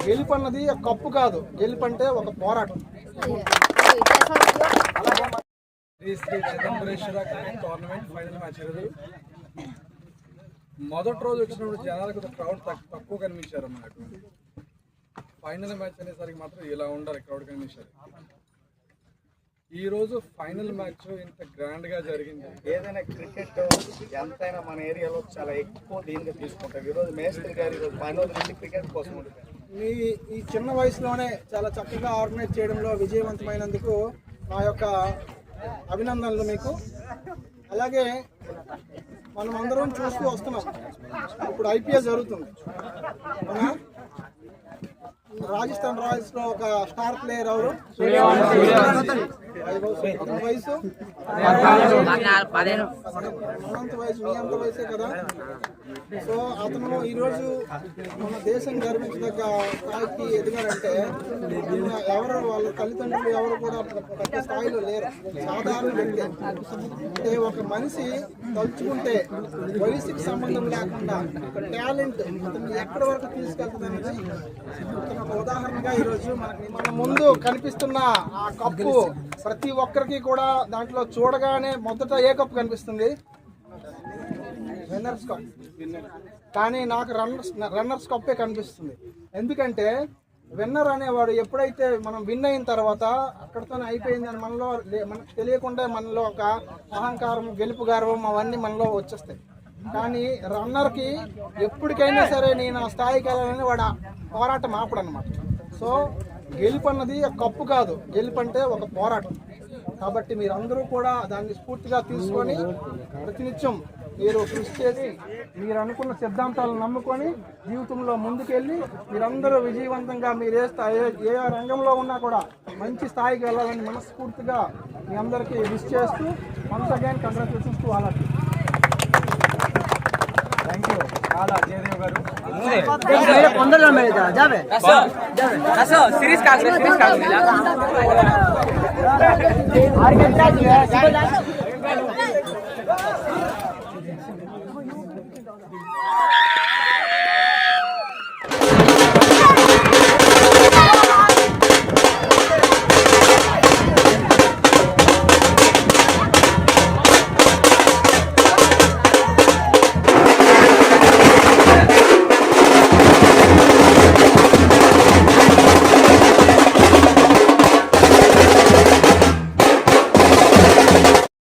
గెలుపు అన్నది కప్పు కాదు, గెలుపు అంటే ఒక పోరాటం. Shri Shri Chidambareshwara cricket tournament final match ఈరోజు. మొదటి రోజు వచ్చినప్పుడు జనాలకు క్రౌడ్ తక్కువ కనిపించారు అన్నమాట. ఫైనల్ మ్యాచ్ అనేసరికి మాత్రం ఇలా ఉండాలి, క్రౌడ్ కనిపించారు. ఈరోజు ఫైనల్ మ్యాచ్ ఇంత గ్రాండ్గా జరిగింది. ఏదైనా క్రికెట్ ఎంతైనా మన ఏరియాలో చాలా ఎక్కువ దీనిగా తీసుకుంటారు. ఈరోజు మేస్త్రి గారు ఈరోజు ఫైనల్ క్రికెట్ కోసం మీ ఈ చిన్న వయసులోనే చాలా చక్కగా ఆర్గనైజ్ చేయడంలో విజయవంతమైనందుకు నా యొక్క అభినందనలు మీకు. అలాగే మనం అందరం చూస్తూ వస్తున్నాం, ఇప్పుడు ఐపీఎల్ జరుగుతుంది. మన రాజస్థాన్ రాయల్స్ లో ఒక స్టార్ ప్లేయర్ ఎవరు? అతని వయసు మీ అంత వయసే కదా. సో అతను ఈరోజు మన దేశం గర్వించదగ్గ స్థాయికి ఎదిగారంటే ఎవరు వాళ్ళ తల్లిదండ్రులు ఎవరు కూడా పెద్ద స్థాయిలో లేరు, సాధారణ వ్యక్తి. అంటే ఒక మనిషి తలుచుకుంటే వయసుకి సంబంధం లేకుండా టాలెంట్ అతను ఎక్కడి వరకు తీసుకెళ్తుంది అనేది అతను ఒక ఉదాహరణగా ఈరోజు మన ముందు కనిపిస్తున్న ఆ కప్పు ప్రతి ఒక్కరికి కూడా దాంట్లో చూడగానే మొదట ఏ కప్పు కనిపిస్తుంది? Winners cup. కానీ నాకు రన్నర్స్ కప్పే కనిపిస్తుంది. ఎందుకంటే విన్నర్ అనేవాడు ఎప్పుడైతే మనం విన్ అయిన తర్వాత అక్కడితోనే అయిపోయిందని మనలో మనకు తెలియకుండా మనలో ఒక అహంకారం, గెలుపు గర్వం అవన్నీ మనలో వచ్చేస్తాయి. కానీ రన్నర్కి ఎప్పటికైనా సరే నేను ఆ స్థాయికి వెళ్ళాలని వాడు పోరాటం ఆపడనమాట. సో గెలుపు అన్నది కప్పు కాదు, గెలుపు అంటే ఒక పోరాటం. కాబట్టి మీరందరూ కూడా దాన్ని స్ఫూర్తిగా తీసుకొని ప్రతినిత్యం మీరు కృషి చేసి మీరు అనుకున్న సిద్ధాంతాలను నమ్ముకొని జీవితంలో ముందుకెళ్ళి మీరందరూ విజయవంతంగా మీరు ఏ రంగంలో ఉన్నా కూడా మంచి స్థాయికి వెళ్ళాలని మనస్ఫూర్తిగా మీ అందరికీ విష్ చేస్తూ once again congratulations to all of you. Thank you చాలా జయదేవ్ గారు.